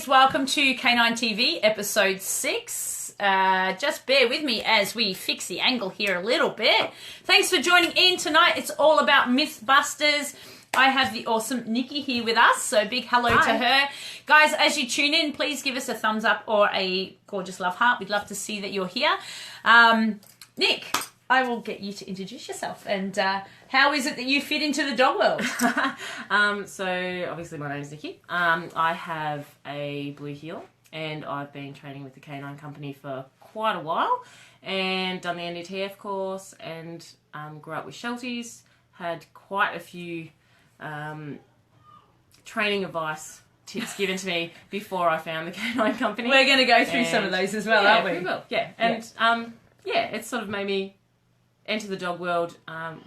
Welcome to K9TV episode 6. Just bear with me as we fix the angle here a little bit. Thanks for joining in tonight. It's all about Mythbusters. I have the awesome Nikki here with us, so big hello to her. Guys, as you tune in, please give us a thumbs up or a gorgeous love heart. We'd love to see that you're here. Nick, I will get you to introduce yourself and how is it that you fit into the dog world? So obviously my name is Nikki. I have a blue heel and I've been training with the K9 company for quite a while and done the NDTF course and grew up with Shelties, had quite a few training advice tips given to me before I found the K9 company. We're going to go through some of those as well, aren't we? We will, yeah. And it's sort of made me enter the dog world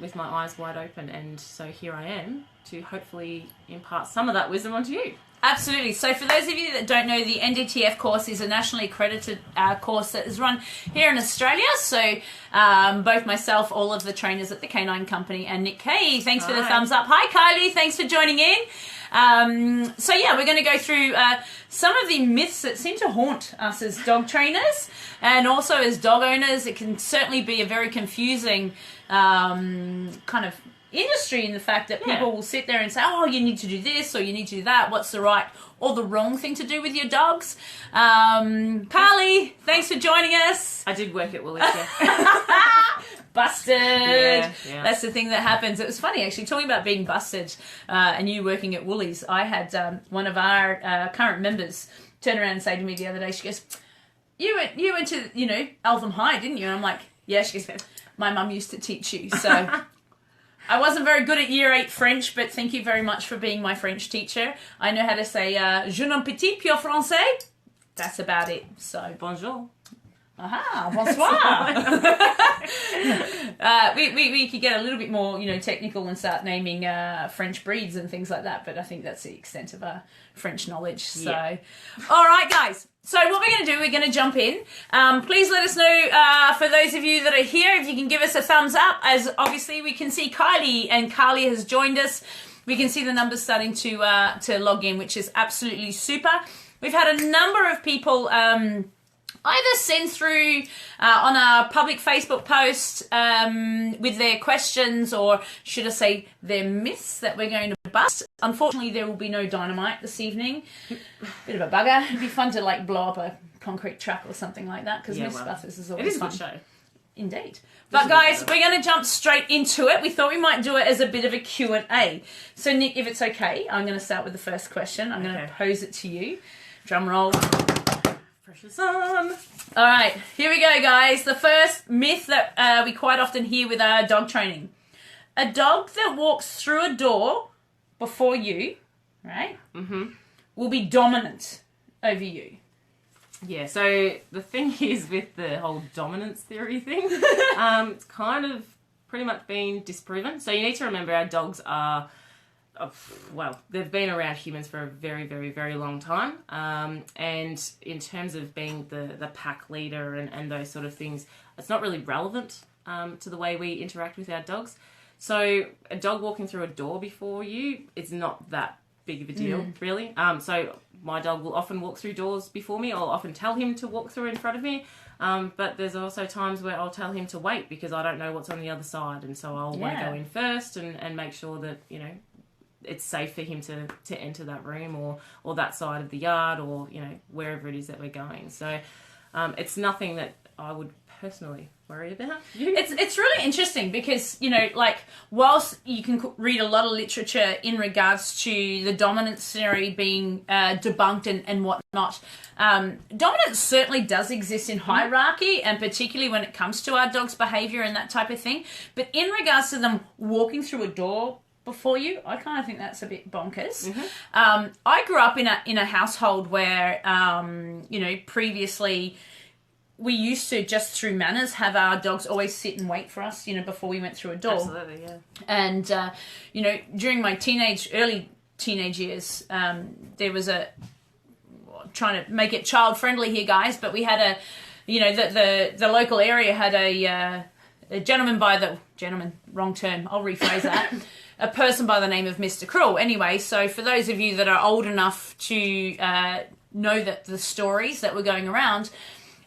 with my eyes wide open, and so here I am to hopefully impart some of that wisdom onto you. Absolutely. So for those of you that don't know, the NDTF course is a nationally accredited course that is run here in Australia. So both myself, all of the trainers at the K9 company, and Nick K, thanks for the thumbs up. Hi Kylie, thanks for joining in. So yeah, we're going to go through some of the myths that seem to haunt us as dog trainers and also as dog owners. It can certainly be a very confusing kind of industry in the fact that people will sit there and say, oh, you need to do this or you need to do that. What's the right or the wrong thing to do with your dogs? Carly, thanks for joining us. I did work at Woolies, yeah. Busted. Yeah. That's the thing that happens. It was funny actually talking about being busted and you working at Woolies. I had one of our current members turn around and say to me the other day, she goes, you went to, Eltham High, didn't you? And I'm like, yeah. She goes, my mum used to teach you. So I wasn't very good at year 8 French, but thank you very much for being my French teacher. I know how to say je n'en petit pio français. That's about it. So bonjour. Aha, bonsoir. we could get a little bit more, technical and start naming French breeds and things like that, but I think that's the extent of our French knowledge. So, all right, guys. So what we're going to do, we're going to jump in. Please let us know, for those of you that are here, if you can give us a thumbs up, as obviously we can see Kylie and Carly has joined us. We can see the numbers starting to log in, which is absolutely super. We've had a number of people either send through on our public Facebook post with their questions, or should I say their myths that we're going to bust. Unfortunately, there will be no dynamite this evening. Bit of a bugger. It'd be fun to blow up a concrete truck or something like that, because Mythbusters is always fun. It is a good show. Indeed. But guys, we're going to jump straight into it. We thought we might do it as a bit of a Q&A. So Nick, if it's okay, I'm going to start with the first question. I'm going to pose it to you. Drum roll. Pressure's on. All right, here we go, guys. The first myth that we quite often hear with our dog training. A dog that walks through a door before you, right, will be dominant over you. Yeah, so the thing is with the whole dominance theory thing, it's kind of pretty much been disproven. So you need to remember our dogs are, they've been around humans for a very, very, very long time. And in terms of being the pack leader and those sort of things, it's not really relevant to the way we interact with our dogs. So a dog walking through a door before you, it's not that big of a deal, really. So my dog will often walk through doors before me. I'll often tell him to walk through in front of me. But there's also times where I'll tell him to wait because I don't know what's on the other side. And so I'll want to go in first and make sure that, it's safe for him to enter that room or that side of the yard or, wherever it is that we're going. So it's nothing that I would personally worry about. It's really interesting because, whilst you can read a lot of literature in regards to the dominance theory being debunked and whatnot, dominance certainly does exist in hierarchy, and particularly when it comes to our dog's behaviour and that type of thing. But in regards to them walking through a door before you, I kind of think that's a bit bonkers. I grew up in a household where, previously we used to, just through manners, have our dogs always sit and wait for us, before we went through a door. Absolutely, yeah. And, during my early teenage years, there was trying to make it child friendly here, guys, but we had the local area had a gentleman, wrong term, I'll rephrase that, a person by the name of Mr. Cruel. Anyway, so for those of you that are old enough to know that the stories that were going around.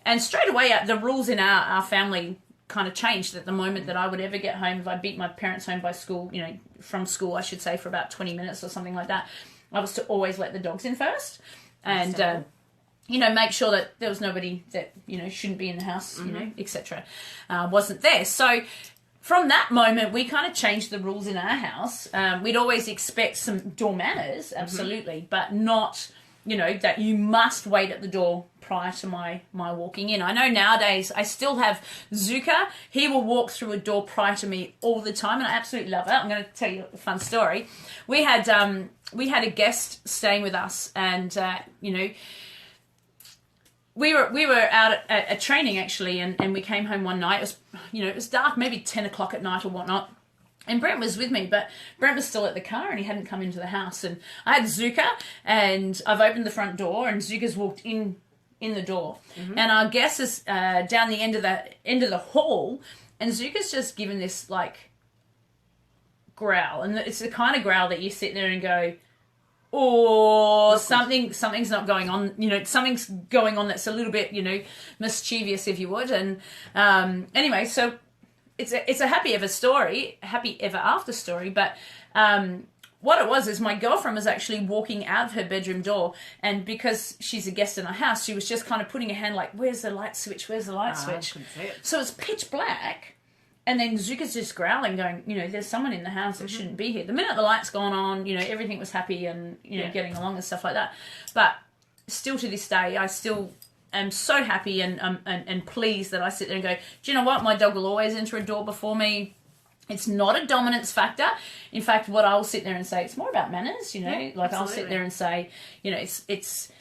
And straight away, the rules in our family kind of changed at the moment that I would ever get home. If I beat my parents home by school, from school, I should say, for about 20 minutes or something like that, I was to always let the dogs in first. And, make sure that there was nobody that, shouldn't be in the house, etc. Wasn't there. So from that moment, we kind of changed the rules in our house. We'd always expect some door manners, absolutely, but not, that you must wait at the door prior to my walking in. I know nowadays I still have Zuka. He will walk through a door prior to me all the time, and I absolutely love it. I'm going to tell you a fun story. We had a guest staying with us, and we were out at training actually, and we came home one night. It was dark, maybe 10 o'clock at night or whatnot. And Brent was with me, but Brent was still at the car and he hadn't come into the house. And I had Zuka, and I've opened the front door, and Zuka's walked in the door. And our guest is down the end of the hall, and Zuka's just given this growl, and it's the kind of growl that you sit there and go, or something's not going on, something's going on that's a little bit, mischievous, if you would. And anyway, so it's a happy ever after story. But what it was is my girlfriend was actually walking out of her bedroom door, and because she's a guest in our house, she was just kind of putting her hand where's the light switch? Where's the light switch? So it's pitch black. And then Zuka's just growling, going, there's someone in the house that shouldn't be here. The minute the light's gone on, everything was happy and, getting along and stuff like that. But still to this day, I still am so happy and pleased that I sit there and go, do you know what? My dog will always enter a door before me. It's not a dominance factor. In fact, what I'll sit there and say, it's more about manners, I'll sit there and say, it's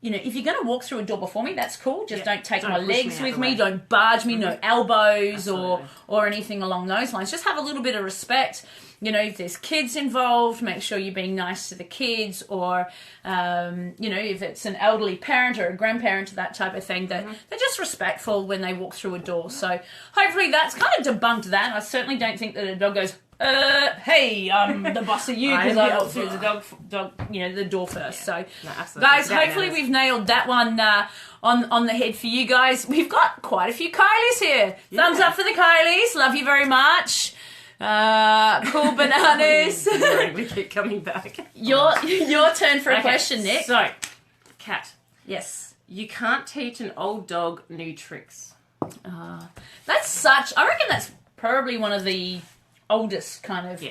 if you're going to walk through a door before me, that's cool. Just don't take my legs with me. Don't barge me. No elbows or anything along those lines. Just have a little bit of respect. If there's kids involved, make sure you're being nice to the kids. Or, if it's an elderly parent or a grandparent or that type of thing, that they're just respectful when they walk through a door. So hopefully that's kind of debunked that. I certainly don't think that a dog goes, hey, I'm the boss of you because I walked through the door first. So, guys, hopefully we've nailed that one on the head for you guys. We've got quite a few Kylies here. Yeah. Thumbs up for the Kylies. Love you very much. Cool bananas. We keep coming back. Your turn for a question, Nick. So, Kat. Yes. You can't teach an old dog new tricks. I reckon that's probably one of the oldest kind of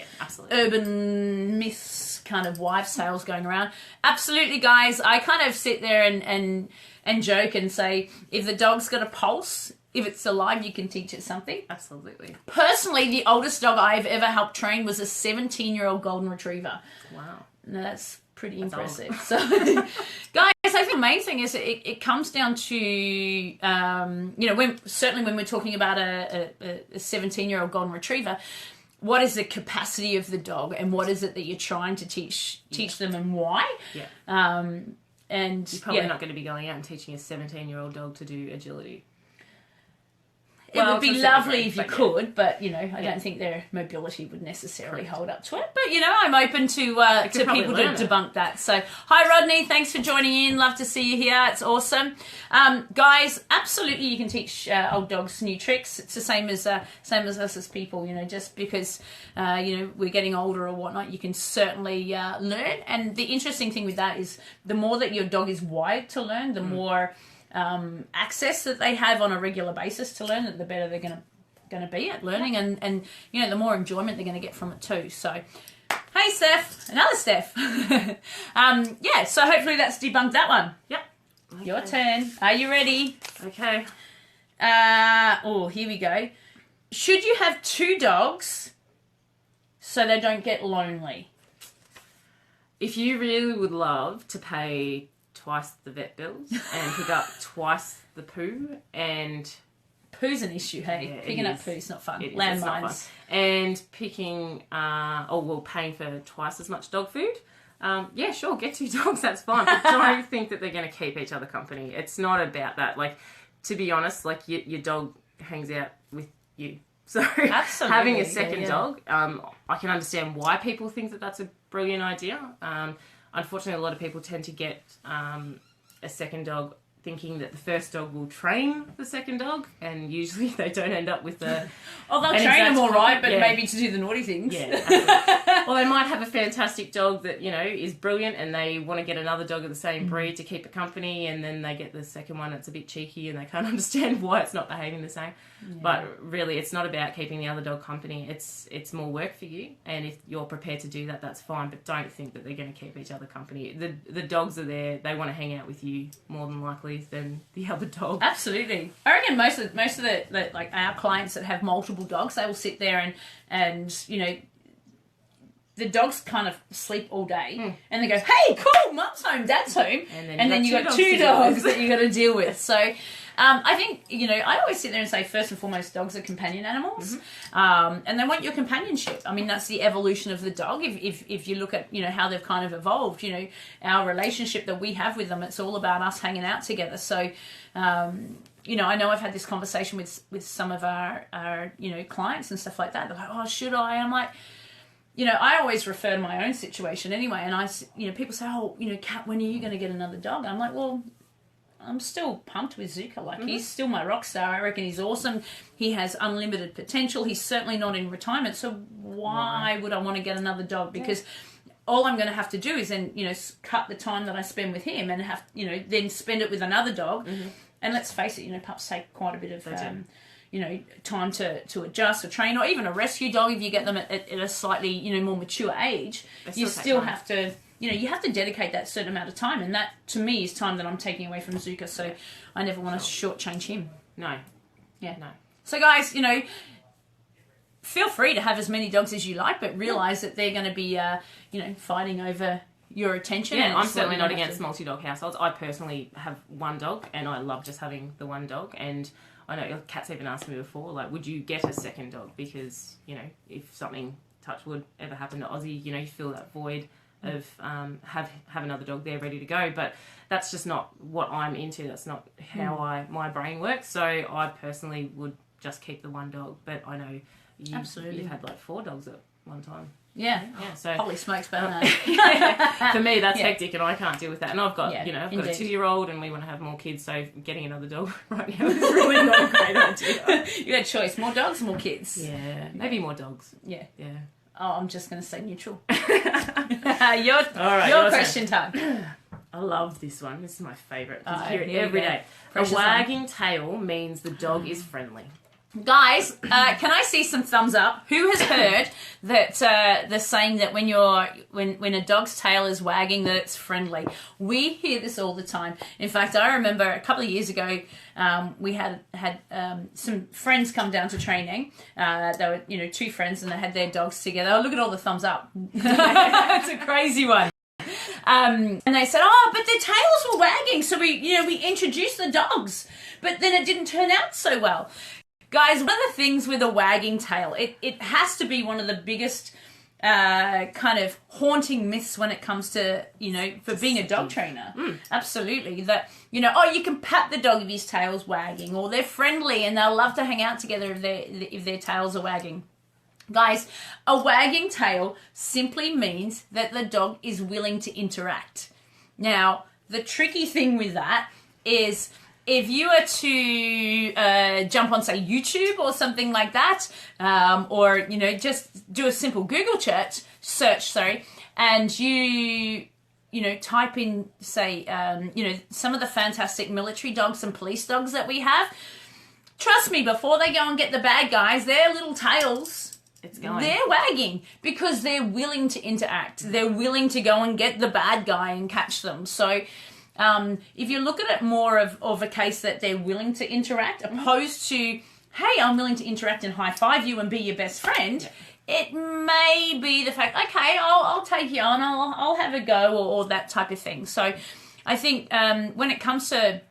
urban myths, kind of wives' tales going around. Absolutely, guys. I kind of sit there and joke and say, if the dog's got a pulse, if it's alive, you can teach it something. Absolutely. Personally, the oldest dog I've ever helped train was a 17-year-old golden retriever. Wow. Now, that's pretty impressive. So, guys, I think the main thing is it comes down to, when we're talking about a 17-year-old golden retriever, what is the capacity of the dog, and what is it that you're trying to teach them, and why? Yeah. And you're probably not going to be going out and teaching a 17-year-old dog to do agility. It would be lovely if you could, but, I don't think their mobility would necessarily hold up to it. But, I'm open to people to debunk that. So, hi, Rodney. Thanks for joining in. Love to see you here. It's awesome. Guys, absolutely you can teach old dogs new tricks. It's the same as us as people, just because, we're getting older or whatnot, you can certainly learn. And the interesting thing with that is the more that your dog is wired to learn, the more access that they have on a regular basis to learn, the better they're going to be at learning, and the more enjoyment they're going to get from it too. So, hey, Steph, another Steph. So hopefully that's debunked that one. Yep. Okay. Your turn. Are you ready? Okay. Here we go. Should you have two dogs so they don't get lonely? If you really would love to pay twice the vet bills and pick up twice the poo, and poo's an issue, hey? Yeah, picking up poo's not fun. Landmines. And paying for twice as much dog food. Sure, get two dogs, that's fine. But don't think that they're going to keep each other company. It's not about that. To be honest, your dog hangs out with you. So having a second dog, I can understand why people think that that's a brilliant idea. unfortunately, a lot of people tend to get a second dog thinking that the first dog will train the second dog, and usually they don't end up with the... Oh, they'll train them all right, but maybe to do the naughty things. Yeah, absolutely. Well, they might have a fantastic dog that, you know, is brilliant, and they want to get another dog of the same breed to keep it company, and then they get the second one that's a bit cheeky, and they can't understand why it's not behaving the same. Yeah. But really, it's not about keeping the other dog company. It's more work for you, and if you're prepared to do that, that's fine, but don't think that they're going to keep each other company. The dogs are there. They want to hang out with you more than likely than the other dog. Absolutely. I reckon most of the like our clients that have multiple dogs, they will sit there and you know, the dogs kind of sleep all day and they go, hey, cool, mum's home, dad's home, and then you got two dogs that you got to deal with. So I think, you know, I always sit there and say, first and foremost, dogs are companion animals, and they want your companionship. I mean, that's the evolution of the dog. If you look at, you know, how they've kind of evolved, you know, our relationship that we have with them, it's all about us hanging out together. So, you know I've had this conversation with some of our you know, clients and stuff like that. They're like, oh, should I? And I'm like, you know, I always refer to my own situation anyway. And you know, people say, oh, you know, Kat, when are you going to get another dog? I'm like, well, I'm still pumped with Zuka. Like, he's still my rock star. I reckon he's awesome. He has unlimited potential. He's certainly not in retirement. So why would I want to get another dog? Because all I'm going to have to do is then, you know, cut the time that I spend with him and have, you know, then spend it with another dog. And let's face it, you know, pups take quite a bit of, you know, time to adjust or train, or even a rescue dog if you get them at a slightly, you know, more mature age. You still have to... You know, you have to dedicate that certain amount of time, and that, to me, is time that I'm taking away from Zuka, so I never want to shortchange him. No. Yeah. No. So, guys, you know, feel free to have as many dogs as you like, but realise that they're going to be, you know, fighting over your attention. Yeah, I'm certainly not against multi-dog households. I personally have one dog, and I love just having the one dog, and I know Kat's even asked me before, like, would you get a second dog? Because, you know, if something, touch wood, ever happened to Ozzy, you know, you feel that void of have another dog there ready to go, but that's just not what I'm into. That's not how my brain works. So I personally would just keep the one dog, but I know you've had like 4 dogs at one time. Yeah. So holy smokes, but for me that's hectic, and I can't deal with that. And I've got you know, I've got a 2-year-old, and we want to have more kids, so getting another dog right now is really not a great idea. You had a choice: more dogs, more kids. Yeah, maybe more dogs. Yeah. Yeah. Oh, I'm just going to say neutral. Your question time. I love this one. This is my favourite. I hear it here every day. Precious a wagging tail means the dog is friendly. Guys, can I see some thumbs up? Who has heard that the saying that when a dog's tail is wagging that it's friendly? We hear this all the time. In fact, I remember a couple of years ago, we had some friends come down to training. They were, you know, 2 friends, and they had their dogs together. Oh, look at all the thumbs up. It's a crazy one. And they said, oh, but their tails were wagging, so we introduced the dogs, but then it didn't turn out so well. Guys, one of the things with a wagging tail, it has to be one of the biggest kind of haunting myths when it comes to, you know, for being a dog trainer. Absolutely. That, you know, oh, you can pat the dog if his tail's wagging, or they're friendly and they'll love to hang out together if their tails are wagging. Guys, a wagging tail simply means that the dog is willing to interact. Now, the tricky thing with that is, if you were to jump on, say, YouTube or something like that, or, you know, just do a simple Google search, and you know, type in, say, you know, some of the fantastic military dogs and police dogs that we have, trust me, before they go and get the bad guys, their little tails, they're wagging because they're willing to interact. They're willing to go and get the bad guy and catch them. So... if you look at it more of a case that they're willing to interact, opposed to, hey, I'm willing to interact and high-five you and be your best friend, it may be the fact, okay, I'll take you on, I'll have a go, or that type of thing. So I think when it comes to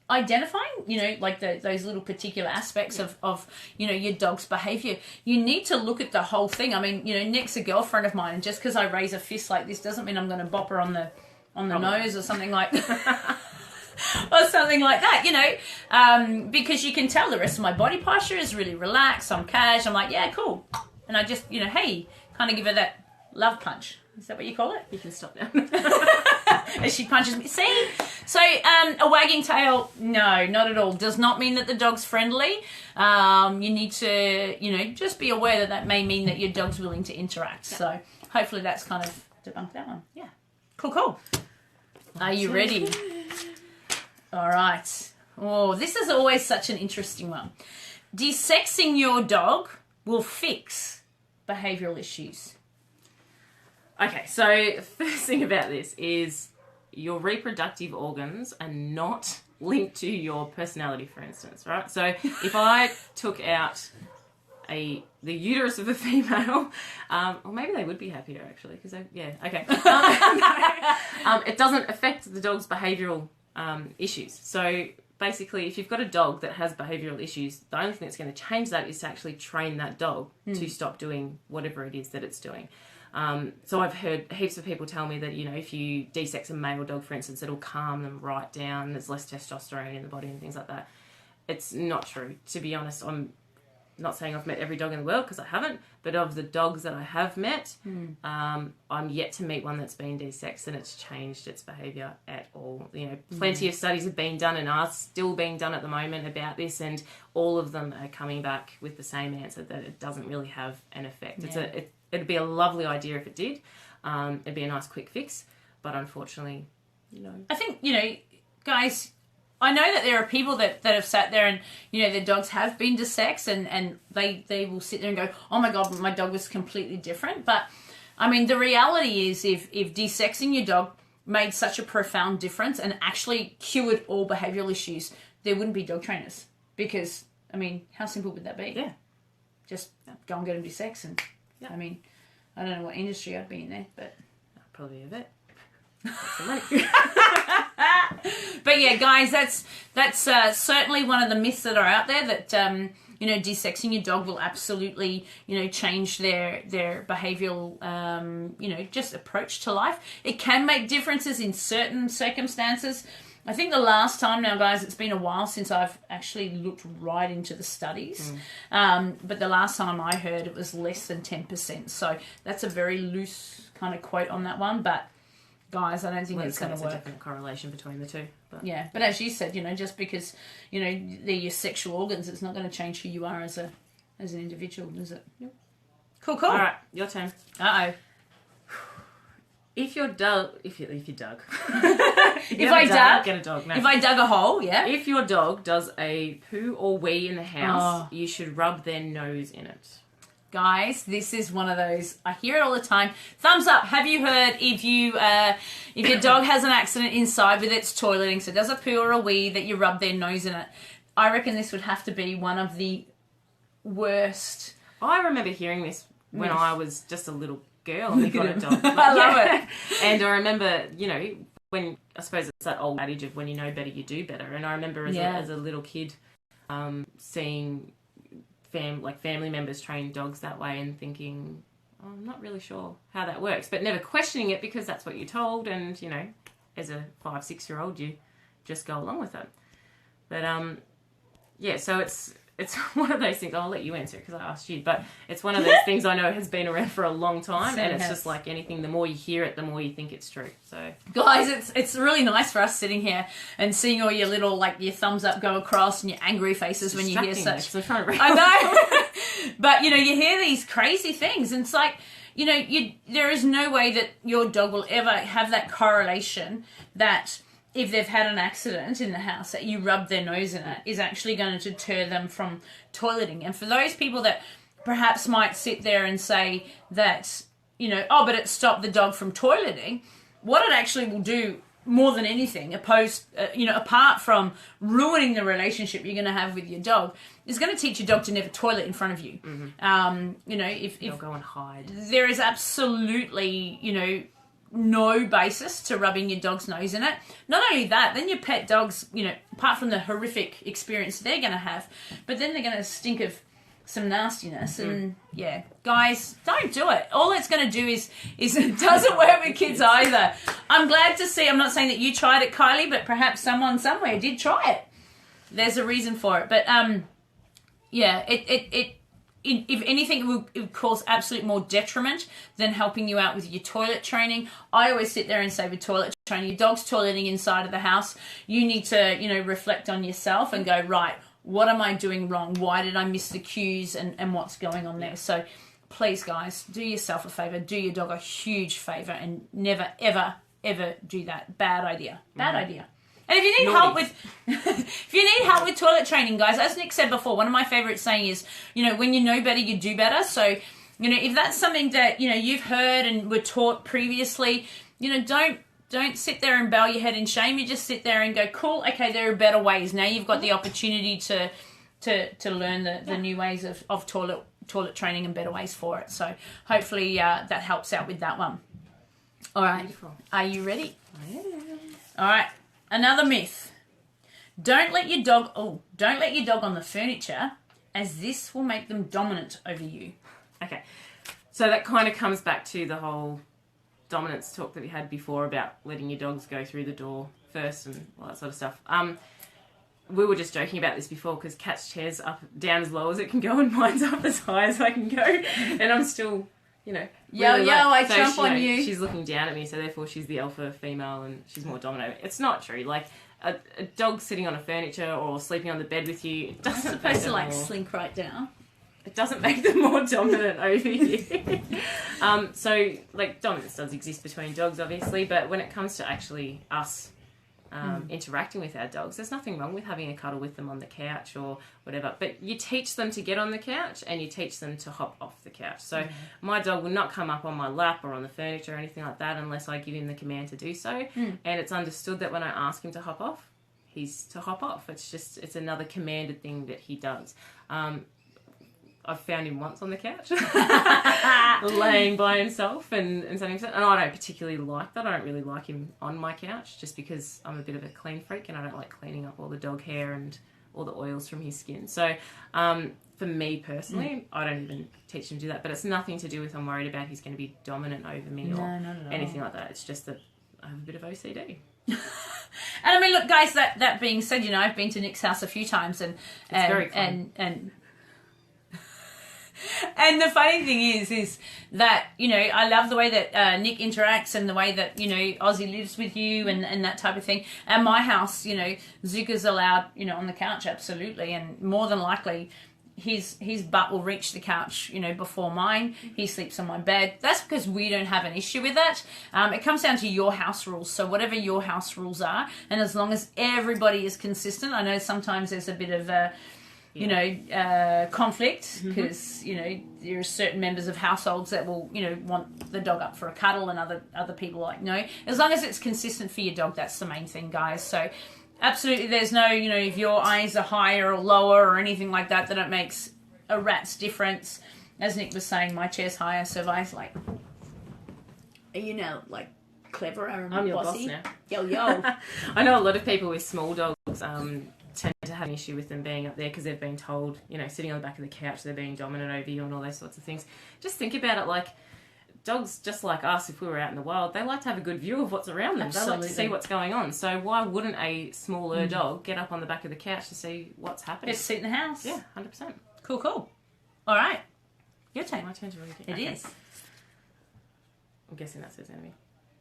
identifying, you know, like those little particular aspects of, you know, your dog's behaviour, you need to look at the whole thing. I mean, you know, Nick's a girlfriend of mine, and just because I raise a fist like this doesn't mean I'm going to bop her on the nose or something like or something like that, you know, because you can tell the rest of my body posture is really relaxed. I'm cash. I'm like, yeah, cool. And I just, you know, hey, kind of give her that Love punch. Is that what you call it? You can stop now. As she punches me. See? So, a wagging tail, no, not at all. Does not mean that the dog's friendly. You need to, just be aware that may mean that your dog's willing to interact. Yeah. So, hopefully that's kind of debunked that one. Yeah. Cool. Are you ready? All right. Oh, this is always such an interesting one. Desexing your dog will fix behavioural issues. Okay, so first thing about this is your reproductive organs are not linked to your personality, for instance, right? So if I took out the uterus of a female, or maybe they would be happier actually, because okay. It doesn't affect the dog's behavioural issues. So basically, if you've got a dog that has behavioural issues, the only thing that's going to change that is to actually train that dog to stop doing whatever it is that it's doing. So I've heard heaps of people tell me that, if you desex a male dog, for instance, it'll calm them right down. There's less testosterone in the body and things like that. It's not true. To be honest, I'm not saying I've met every dog in the world because I haven't, but of the dogs that I have met, I'm yet to meet one that's been desexed and it's changed its behaviour at all. Plenty of studies have been done and are still being done at the moment about this, and all of them are coming back with the same answer, that it doesn't really have an effect. Yeah. It'd be a lovely idea if it did. It'd be a nice quick fix, but unfortunately, I think, guys, I know that there are people that have sat there and, their dogs have been desexed and they will sit there and go, oh my God, my dog was completely different. But, I mean, the reality is if desexing your dog made such a profound difference and actually cured all behavioural issues, there wouldn't be dog trainers. Because, I mean, how simple would that be? Yeah. Just go and get them desexed and... Yeah. I mean, I don't know what industry I'd be in there, but... Probably a vet. But yeah, guys, that's certainly one of the myths that are out there, that, desexing your dog will absolutely, change their behavioural, just approach to life. It can make differences in certain circumstances. I think the last time now, guys, it's been a while since I've actually looked right into the studies. But the last time I heard, it was less than 10%. So that's a very loose kind of quote on that one. But, guys, I don't think it's going to work. There's a definite correlation between the two. But. Yeah, but as you said, just because, they're your sexual organs, it's not going to change who you are as an individual, is it? Yep. Cool. All right, your turn. Uh-oh. If I dug, get a dog. No. If I dug a hole, yeah. If your dog does a poo or wee in the house, you should rub their nose in it. Guys, this is one of those, I hear it all the time. Thumbs up. Have you heard if your dog has an accident inside with its toileting, so does a poo or a wee, that you rub their nose in it? I reckon this would have to be one of the worst. I remember hearing this when I was just a little girl and we got a dog. I love it. And I remember, when, I suppose it's that old adage of when you know better, you do better. And I remember as a little kid seeing family members train dogs that way and thinking, I'm not really sure how that works, but never questioning it because that's what you're told. And, as a 5-6-year-old, you just go along with it. But, so it's one of those things. I'll let you answer it because I asked you, but it's one of those things I know has been around for a long time, and it's just like anything. The more you hear it, the more you think it's true. So, guys, it's really nice for us sitting here and seeing all your little your thumbs up go across and your angry faces when you hear such. I know, but you hear these crazy things, and it's like there is no way that your dog will ever have that correlation that. If they've had an accident in the house, that you rub their nose in it is actually going to deter them from toileting. And for those people that perhaps might sit there and say that, but it stopped the dog from toileting, what it actually will do more than anything, apart from ruining the relationship you're going to have with your dog, is going to teach your dog to never toilet in front of you. Mm-hmm. If go and hide. There is absolutely, no basis to rubbing your dog's nose in it. Not only that, then your pet dogs, apart from the horrific experience they're going to have, but then they're going to stink of some nastiness. And yeah, guys, don't do it. All it's going to do is it doesn't work with kids either. I'm glad to see, I'm not saying that you tried it, Kylie, but perhaps someone somewhere did try it. There's a reason for it. But it if anything, it would cause absolute more detriment than helping you out with your toilet training. I always sit there and say with toilet training, your dog's toileting inside of the house. You need to, reflect on yourself and go, right, what am I doing wrong? Why did I miss the cues and what's going on there? So please, guys, do yourself a favor. Do your dog a huge favor and never, ever, ever do that. Bad idea. Bad idea. And if you need help with toilet training, guys, as Nick said before, one of my favorite saying is, when you know better, you do better. So, if that's something that, you've heard and were taught previously, don't sit there and bow your head in shame. You just sit there and go, cool, okay, there are better ways. Now you've got the opportunity to learn the new ways of toilet training and better ways for it. So hopefully that helps out with that one. All right. Beautiful. Are you ready? I am. All right. Another myth. Don't let your dog on the furniture, as this will make them dominant over you. Okay. So that kind of comes back to the whole dominance talk that we had before about letting your dogs go through the door first and all that sort of stuff. We were just joking about this before because Kat's chair's up down as low as it can go and mine's up as high as I can go, and I'm still, really I jump on you. She's looking down at me, so therefore she's the alpha female and she's more dominant. It's not true. Like a dog sitting on a furniture or sleeping on the bed with you, it doesn't supposed to slink right down. It doesn't make them more dominant over you. So dominance does exist between dogs, obviously, but when it comes to actually us interacting with our dogs, there's nothing wrong with having a cuddle with them on the couch or whatever, but you teach them to get on the couch and you teach them to hop off the couch. So my dog will not come up on my lap or on the furniture or anything like that unless I give him the command to do so, and it's understood that when I ask him to hop off, he's to hop off. It's another commanded thing that he does. I've found him once on the couch, laying by himself and something. And I don't particularly like that. I don't really like him on my couch just because I'm a bit of a clean freak and I don't like cleaning up all the dog hair and all the oils from his skin. So for me personally, I don't even teach him to do that. But it's nothing to do with I'm worried about he's going to be dominant over me or anything like that. It's just that I have a bit of OCD. And I mean, look, guys, that being said, I've been to Nick's house a few times and very fun. And the funny thing is that, I love the way that Nick interacts and the way that, Ozzy lives with you and that type of thing. At my house, Zuka's allowed, on the couch, absolutely. And more than likely, his butt will reach the couch, before mine. He sleeps on my bed. That's because we don't have an issue with that. It comes down to your house rules. So whatever your house rules are, and as long as everybody is consistent, I know sometimes there's a bit of conflict because there are certain members of households that will want the dog up for a cuddle and other people are like no. As long as it's consistent for your dog, that's the main thing, guys. So absolutely, there's no if your eyes are higher or lower or anything like that it makes a rat's difference. As Nick was saying, my chair's higher, so Vi's like, clever and I'm your bossy. boss Yo. now. I know a lot of people with small dogs tend to have an issue with them being up there because they've been told, sitting on the back of the couch, they're being dominant over you and all those sorts of things. Just think about it like dogs, just like us, if we were out in the wild, they like to have a good view of what's around them. Absolutely. They like to see what's going on. So why wouldn't a smaller dog get up on the back of the couch to see what's happening? Just sit in the house. Yeah, 100%. Cool. All right. Your turn. My turn to read it. It is. I'm guessing that says enemy.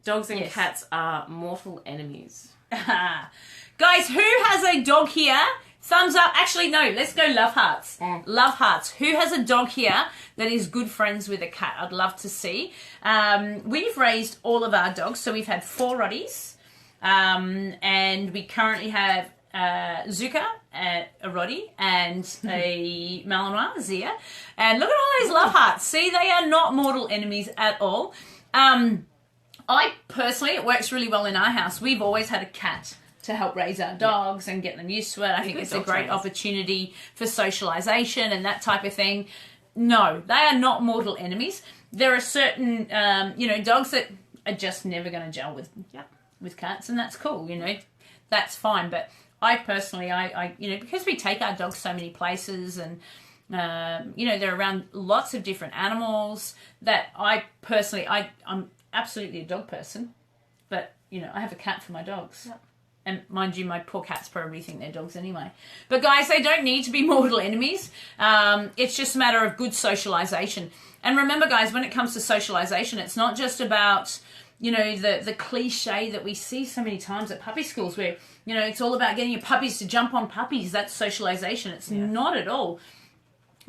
Dogs and cats are mortal enemies. Guys, who has a dog here? Thumbs up. Actually, no, let's go love hearts. Love hearts. Who has a dog here that is good friends with a cat? I'd love to see. We've raised all of our dogs. So we've had 4 Roddies. And we currently have Zuka, a Roddie, and a Malinois, Zia. And look at all those love hearts. See, they are not mortal enemies at all. I personally, it works really well in our house. We've always had a cat to help raise our dogs and get them used to it. I think it's a great opportunity for socialization and that type of thing. No, they are not mortal enemies. There are certain, dogs that are just never going to gel with cats, and that's cool, That's fine. But I personally, I because we take our dogs so many places and, they're around lots of different animals that I personally, I'm absolutely a dog person, but, I have a cat for my dogs. Yep. And mind you, my poor cats probably think they're dogs anyway. But guys, they don't need to be mortal enemies. It's just a matter of good socialization. And remember, guys, when it comes to socialization, it's not just about, you know, the cliche that we see so many times at puppy schools where, you know, it's all about getting your puppies to jump on puppies. That's socialization. It's not at all.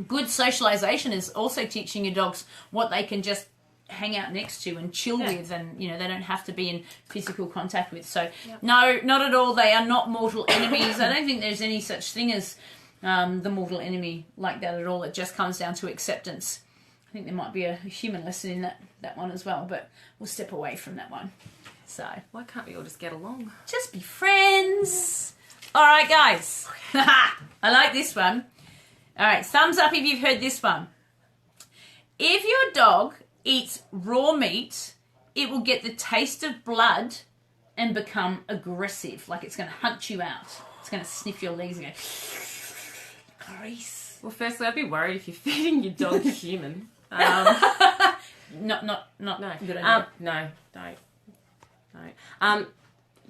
Good socialization is also teaching your dogs what they can just hang out next to and chill with, and you know, they don't have to be in physical contact with. So no, not at all. They are not mortal enemies. I don't think there's any such thing as the mortal enemy like that at all. It just comes down to acceptance. I think there might be a human lesson in that one as well, but we'll step away from that one. So why can't we all just get along? Just be friends. All right, guys. I like this one. All right, thumbs up if you've heard this one. If your dog eats raw meat, it will get the taste of blood and become aggressive, like it's going to hunt you out. It's going to sniff your legs and go, grease. Well, firstly, I'd be worried if you're feeding your dog human. Not No. good idea. No, don't.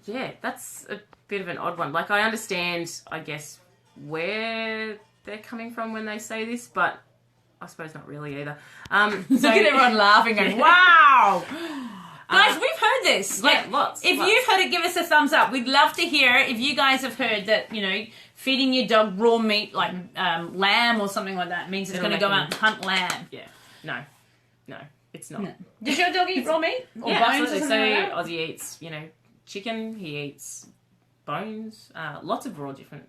Yeah, that's a bit of an odd one. Like, I understand, I guess, where they're coming from when they say this, but I suppose not really either. Look at everyone laughing going, wow! Guys, we've heard this. Like, lots. If you've heard it, give us a thumbs up. We'd love to hear if you guys have heard that, you know, feeding your dog raw meat, like lamb or something like that, means it's going to go out and hunt lamb. Yeah. No, it's not. No. Does your dog eat raw meat? Or Yeah, bones absolutely. or So something like that? Ozzy eats, you know, chicken. He eats bones. Lots of raw different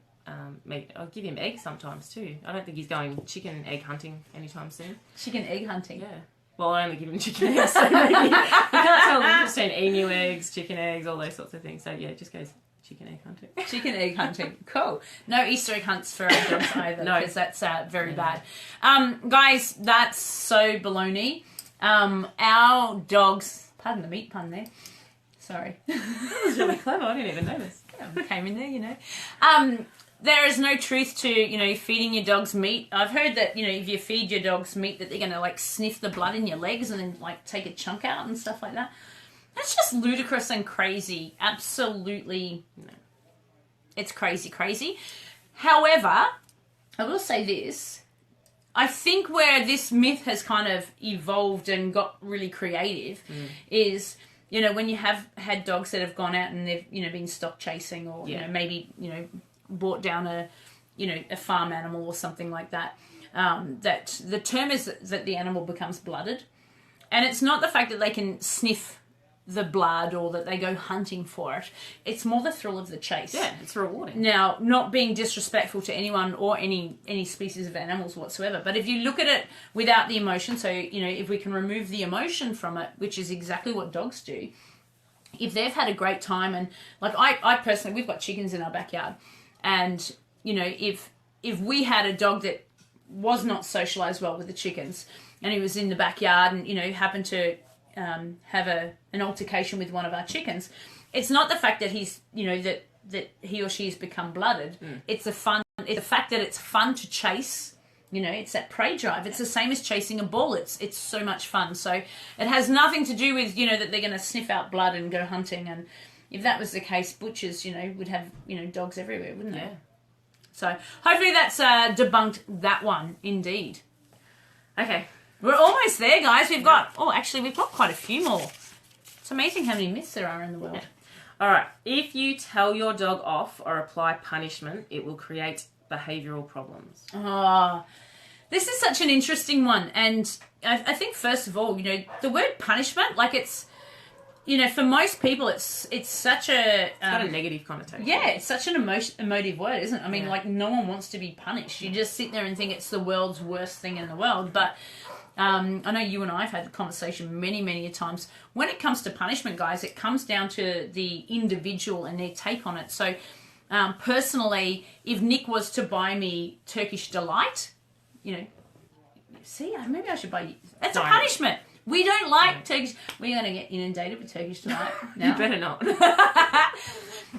meat. I'll give him eggs sometimes too. I don't think he's going chicken egg hunting anytime soon. Chicken egg hunting? Yeah. Well, I only give him chicken eggs, so maybe you can't tell the difference between emu eggs, chicken eggs, all those sorts of things. So yeah, it just goes chicken egg hunting. Chicken egg hunting. Cool. No Easter egg hunts for our dogs either, No. because that's very bad. Guys, that's so baloney. Our dogs, pardon the meat pun there. Sorry. That was really clever. I didn't even notice. Yeah, came in there, you know. There is no truth to, you know, feeding your dogs meat. I've heard that, you know, if you feed your dogs meat that they're going to, like, sniff the blood in your legs and then, like, take a chunk out and stuff like that. That's just ludicrous and crazy. Absolutely. No. It's crazy. However, I will say this. I think where this myth has kind of evolved and got really creative is, you know, when you have had dogs that have gone out and they've, you know, been stock chasing or, you know, maybe, you know, brought down a farm animal or something like that, that the term is that the animal becomes blooded. And it's not the fact that they can sniff the blood or that they go hunting for it. It's more the thrill of the chase. Yeah, it's rewarding. Now, not being disrespectful to anyone or any species of animals whatsoever, but if you look at it without the emotion, so, you know, if we can remove the emotion from it, which is exactly what dogs do, if they've had a great time, and like I personally, we've got chickens in our backyard, and, you know, if we had a dog that was not socialised well with the chickens and he was in the backyard and, you know, happened to have an altercation with one of our chickens, it's not the fact that he's, you know, that he or she has become blooded. It's the fact that it's fun to chase. You know, it's that prey drive. It's the same as chasing a ball. It's so much fun. So it has nothing to do with, you know, that they're going to sniff out blood and go hunting. And if that was the case, butchers, you know, would have, you know, dogs everywhere, wouldn't they? Yeah. So hopefully that's debunked that one, indeed. Okay. We're almost there, guys. We've got quite a few more. It's amazing how many myths there are in the world. Yeah. All right. If you tell your dog off or apply punishment, it will create behavioural problems. Oh, this is such an interesting one. And I think, first of all, you know, the word punishment, like it's, you know, for most people, it's such a... It's got a negative connotation. Yeah, it's such an emotive word, isn't it? I mean, like, no one wants to be punished. You just sit there and think it's the world's worst thing in the world. But I know you and I have had the conversation many, many a times. When it comes to punishment, guys, it comes down to the individual and their take on it. So, personally, if Nick was to buy me Turkish Delight, you know, see, maybe I should buy you... That's a punishment. We don't like Turkish... We're going to get inundated with Turkish Delight now. You better not.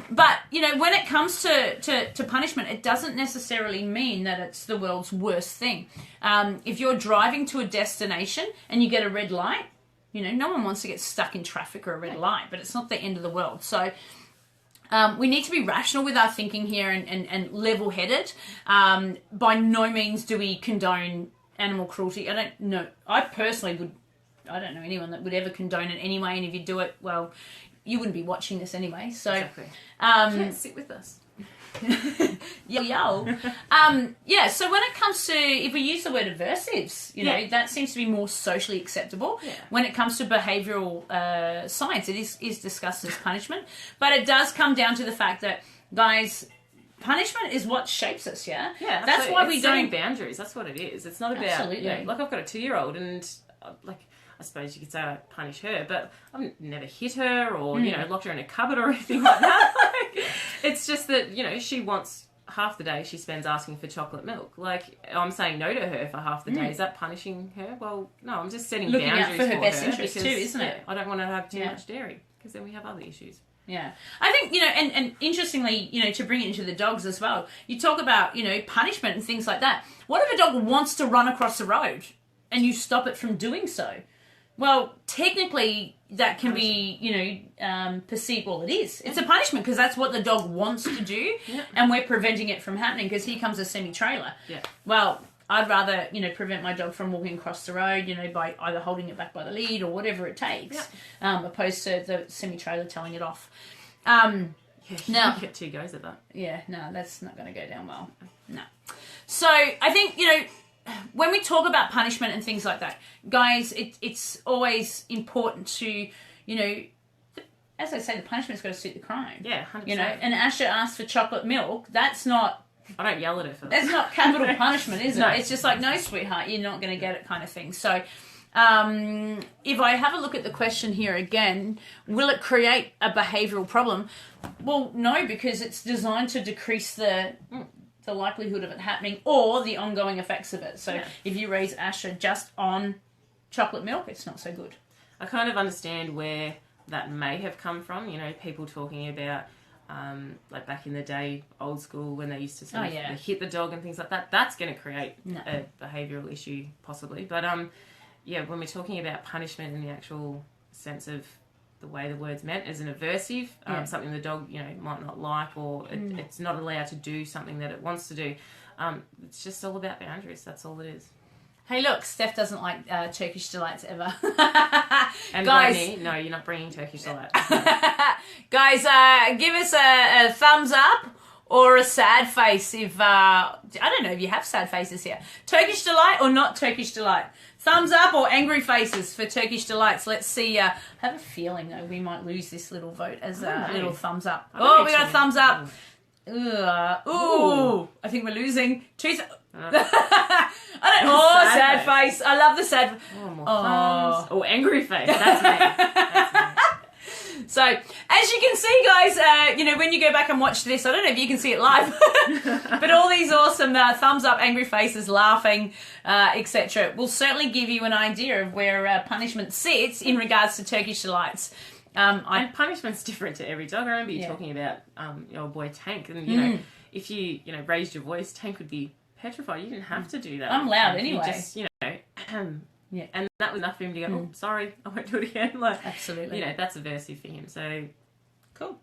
But, you know, when it comes to punishment, it doesn't necessarily mean that it's the world's worst thing. If you're driving to a destination and you get a red light, you know, no one wants to get stuck in traffic or a red light, but it's not the end of the world. So We need to be rational with our thinking here and level-headed. By no means do we condone animal cruelty. I don't know. I personally would. I don't know anyone that would ever condone it anyway. And if you do it, well, you wouldn't be watching this anyway. So, exactly. You can't sit with us. Yo. Yeah, so when it comes to, if we use the word aversives, you know, that seems to be more socially acceptable. Yeah. When it comes to behavioural science, it is discussed as punishment. But it does come down to the fact that, guys, punishment is what shapes us, yeah? Yeah, that's why we setting don't... boundaries, that's what it is. It's not about, Absolutely. you know, like I've got a 2-year-old and, like, I suppose you could say I punish her, but I've never hit her or, you know, locked her in a cupboard or anything like that. Like, it's just that, you know, she wants half the day she spends asking for chocolate milk. Like, I'm saying no to her for half the day. Is that punishing her? Well, no, I'm just setting Looking boundaries out for her best interest because, too, isn't it? I don't want her to have too much dairy because then we have other issues. Yeah. I think, you know, and interestingly, you know, to bring it into the dogs as well, you talk about, you know, punishment and things like that. What if a dog wants to run across the road and you stop it from doing so? Well, technically, that can be, you know, perceived, well, it is. It's a punishment because that's what the dog wants to do, and we're preventing it from happening because here comes a semi-trailer. Yeah. Well, I'd rather, you know, prevent my dog from walking across the road, you know, by either holding it back by the lead or whatever it takes, opposed to the semi-trailer telling it off. Yeah, now, you get 2 goes at that. Yeah, no, that's not going to go down well. No. So, I think, you know, when we talk about punishment and things like that, guys, it's always important to, you know, as I say, the punishment's got to suit the crime. Yeah, 100%. You know, and Asher asked for chocolate milk. That's not... I don't yell at her for that. That's not capital punishment, is it? No. It's just like, no, sweetheart, you're not going to get it kind of thing. So, if I have a look at the question here again, will it create a behavioural problem? Well, no, because it's designed to decrease the likelihood of it happening or the ongoing effects of it. So if you raise Asher just on chocolate milk, it's not so good. I kind of understand where that may have come from, you know, people talking about like back in the day, old school, when they used to sort of hit the dog and things like that. That's going to create a behavioural issue possibly. But yeah, when we're talking about punishment in the actual sense of the way the word's meant as an aversive, something the dog, you know, might not like, or it's not allowed to do something that it wants to do. It's just all about boundaries. That's all it is. Hey, look, Steph doesn't like Turkish delights ever. And guys, Rodney, no, you're not bringing Turkish delight. Guys, give us a thumbs up or a sad face if I don't know if you have sad faces here. Turkish delight or not Turkish delight? Thumbs up or angry faces for Turkish delights. Let's see. I have a feeling though we might lose this little vote as a little thumbs up. Oh, we got a thumbs up. Ooh. I think we're losing. Sad face. I love the sad. Oh, more thumbs. Oh, angry face. That's me. So, as you can see, guys, you know, when you go back and watch this, I don't know if you can see it live, but all these awesome thumbs up, angry faces, laughing, etc. will certainly give you an idea of where punishment sits in regards to Turkish delights. And punishment's different to every dog. I remember you talking about your boy Tank, and you know, if you raised your voice, Tank would be petrified. You didn't have to do that. I'm loud anyway. You just, you know, and that was enough for him to go, oh, sorry, I won't do it again. Like, absolutely. You know, that's aversive for him. So, cool.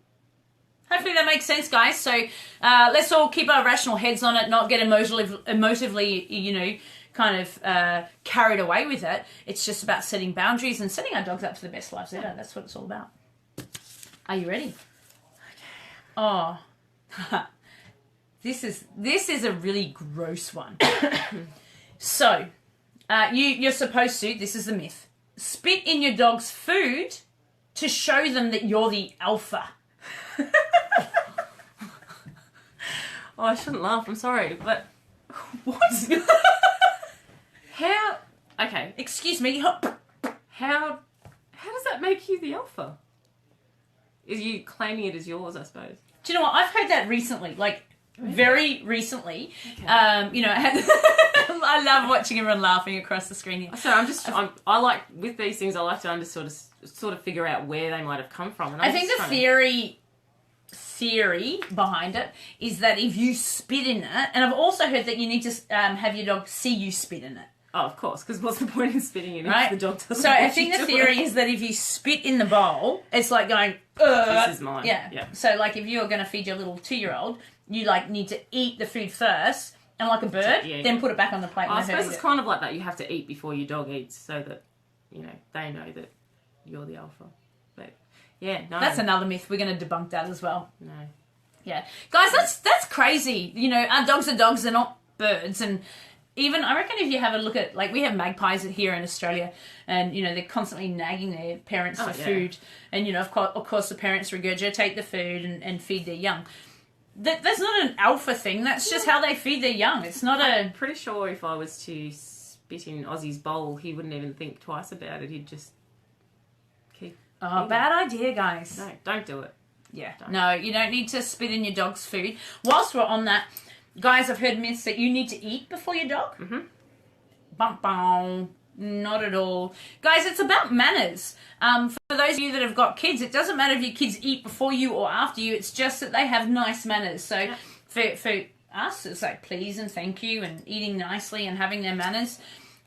Hopefully that makes sense, guys. So let's all keep our rational heads on it, not get emotively, you know, kind of carried away with it. It's just about setting boundaries and setting our dogs up for the best lives ever. That's what it's all about. Are you ready? Okay. Oh, this is a really gross one. So, you're supposed to. This is the myth. Spit in your dog's food to show them that you're the alpha. Oh, I shouldn't laugh. I'm sorry, but what? How? Okay. Excuse me. How does that make you the alpha? Is you claiming it as yours, I suppose? Do you know what? I've heard that recently, like very recently. Okay. You know, I love watching everyone laughing across the screen here. So I like with these things. I like to sort of figure out where they might have come from. And I think the theory behind it is that if you spit in it, and I've also heard that you need to have your dog see you spit in it. Oh, of course, because what's the point in spitting in Right? if the dog doesn't So want I you think the to theory is that if you spit in the bowl, it's like going, ugh. This is mine. Yeah. So like if you're going to feed your little 2-year-old, you like need to eat the food first, and like a bird, then put it back on the plate. I suppose it's kind of like that. You have to eat before your dog eats, so that they know that you're the alpha. But yeah, no, that's another myth. We're going to debunk that as well. No. Yeah, guys, that's crazy. Our dogs are dogs; they're not birds. And even I reckon if you have a look at, like, we have magpies here in Australia, and they're constantly nagging their parents for food, and of course the parents regurgitate the food and feed their young. That's not an alpha thing. That's just how they feed their young. It's not I'm pretty sure if I was to spit in Ozzy's bowl, he wouldn't even think twice about it. He'd just keep. Oh, bad idea, guys. No, don't do it. Yeah. No, you don't need to spit in your dog's food. Whilst we're on that, guys, I've heard myths that you need to eat before your dog. Mm-hmm. Bum, bum. Not at all. Guys, it's about manners. For those of you that have got kids, it doesn't matter if your kids eat before you or after you. It's just that they have nice manners. So for us, it's like please and thank you and eating nicely and having their manners.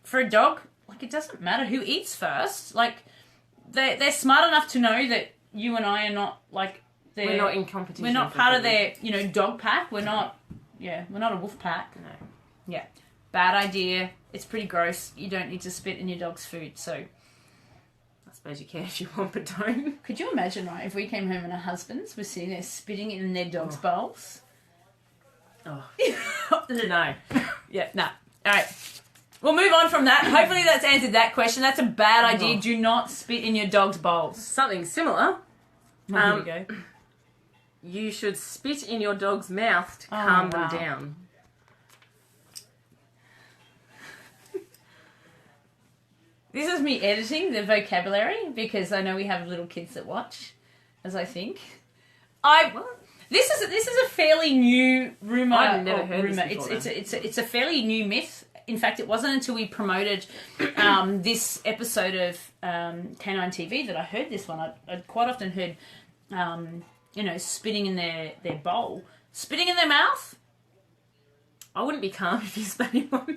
For a dog, like, it doesn't matter who eats first. Like, they're smart enough to know that you and I are not, like, we're not in competition. We're not part of their, dog pack. We're not a wolf pack. No. Yeah. Bad idea. It's pretty gross. You don't need to spit in your dog's food, so. I suppose you can if you want, but don't. Could you imagine, right, if we came home and our husbands were sitting there spitting in their dog's bowls? Oh. No. Yeah, no. All right. We'll move on from that. Hopefully that's answered that question. That's a bad idea. Do not spit in your dog's bowls. Something similar. Here we go. You should spit in your dog's mouth to calm them down. This is me editing the vocabulary because I know we have little kids that watch, as I think. This is a fairly new rumor. I've never heard this before. It's a fairly new myth. In fact, it wasn't until we promoted this episode of K9TV that I heard this one. I'd quite often heard, spitting in their bowl. Spitting in their mouth? I wouldn't be calm if you spat in my mouth.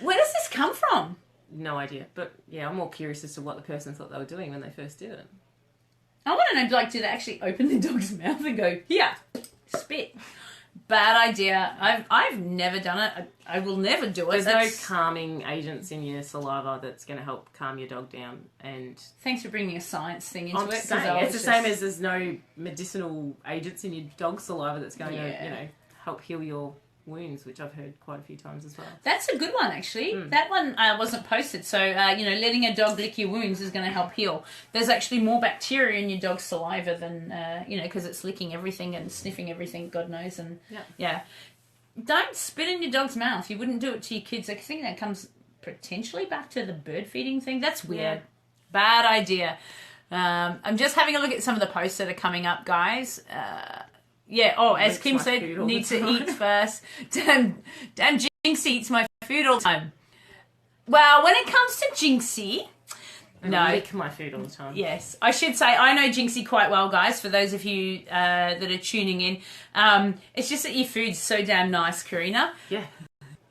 Where does this come from? No idea. But, yeah, I'm more curious as to what the person thought they were doing when they first did it. I want to know, like, did they actually open their dog's mouth and go, here, spit? Bad idea. I've never done it. I will never do it. There's no calming agents in your saliva that's going to help calm your dog down. And thanks for bringing a science thing into it. It's the same as there's no medicinal agents in your dog's saliva that's going to, help heal your wounds, which I've heard quite a few times as well. That's a good one, actually. That one wasn't posted. So, letting a dog lick your wounds is going to help heal. There's actually more bacteria in your dog's saliva than, because it's licking everything and sniffing everything, God knows. And, don't spit in your dog's mouth. You wouldn't do it to your kids. I think that comes potentially back to the bird feeding thing. That's weird. Yeah. Bad idea. I'm just having a look at some of the posts that are coming up, guys. As Kim said, need to eat first. Damn, Jinxie eats my food all the time. Well, when it comes to Jinxie... No. Lick my food all the time. Yes. I should say, I know Jinxie quite well, guys, for those of you that are tuning in. It's just that your food's so damn nice, Karina. Yeah.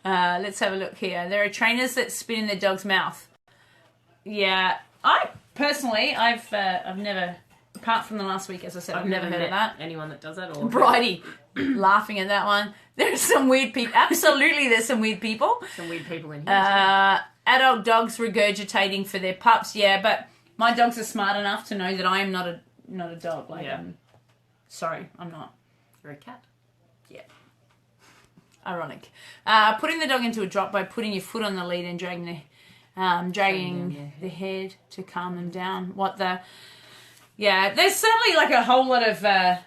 Let's have a look here. There are trainers that spit in their dog's mouth. Yeah. I, personally, I've never... Apart from the last week, as I said, I've never heard of that. Anyone that does that? Or Bridie laughing at that one. There's some weird people. Absolutely, there's some weird people. Some weird people in here. Adult dogs regurgitating for their pups. Yeah, but my dogs are smart enough to know that I am not a dog. Like, sorry, I'm not. You're a cat. Yeah. Ironic. Putting the dog into a drop by putting your foot on the lead and dragging the head to calm them down. Yeah, there's certainly like a whole lot of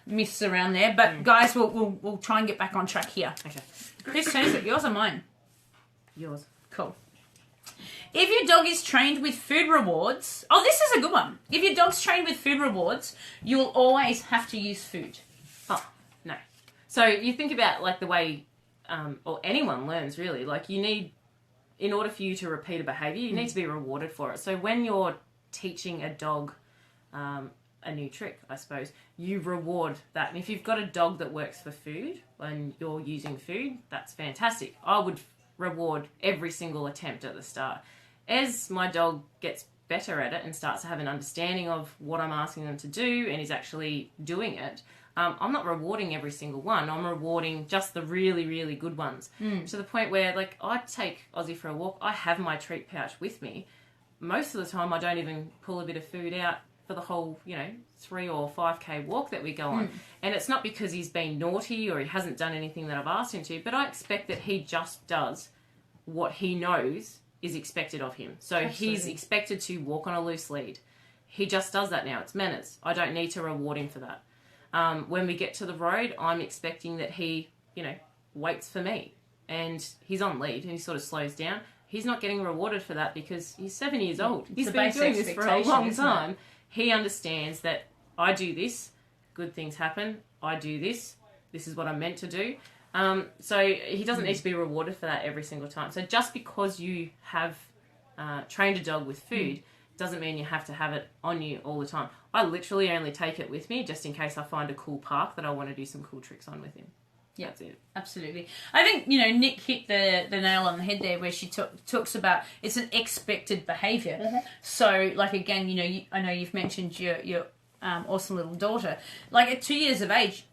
myths around there, but guys, we'll try and get back on track here. Okay. Whose turn is it? Yours or mine? Yours. Cool. If your dog is trained with food rewards... Oh, this is a good one. If your dog's trained with food rewards, you'll always have to use food. Oh, no. So you think about like the way, or anyone learns really, like you need, in order for you to repeat a behaviour, you need to be rewarded for it. So when you're teaching a dog a new trick, I suppose, you reward that. And if you've got a dog that works for food and you're using food, that's fantastic. I would reward every single attempt at the start. As my dog gets better at it and starts to have an understanding of what I'm asking them to do and is actually doing it, I'm not rewarding every single one. I'm rewarding just the really, really good ones. To the point where, like, I take Ozzy for a walk. I have my treat pouch with me. Most of the time, I don't even pull a bit of food out for the whole, 3 or 5K walk that we go on. And it's not because he's been naughty or he hasn't done anything that I've asked him to, but I expect that he just does what he knows is expected of him. So he's expected to walk on a loose lead. He just does that now. It's manners. I don't need to reward him for that. When we get to the road, I'm expecting that he, waits for me. And he's on lead and he sort of slows down. He's not getting rewarded for that because he's 7 years old. He's been doing this for a long time. He understands that I do this, good things happen. I do this. This is what I'm meant to do. So he doesn't need to be rewarded for that every single time. So just because you have trained a dog with food doesn't mean you have to have it on you all the time. I literally only take it with me just in case I find a cool park that I want to do some cool tricks on with him. Yeah, that's it. Absolutely. I think, Nick hit the nail on the head there where she talks about it's an expected behaviour. So, like, again, I know you've mentioned your awesome little daughter. Like, at 2 years of age,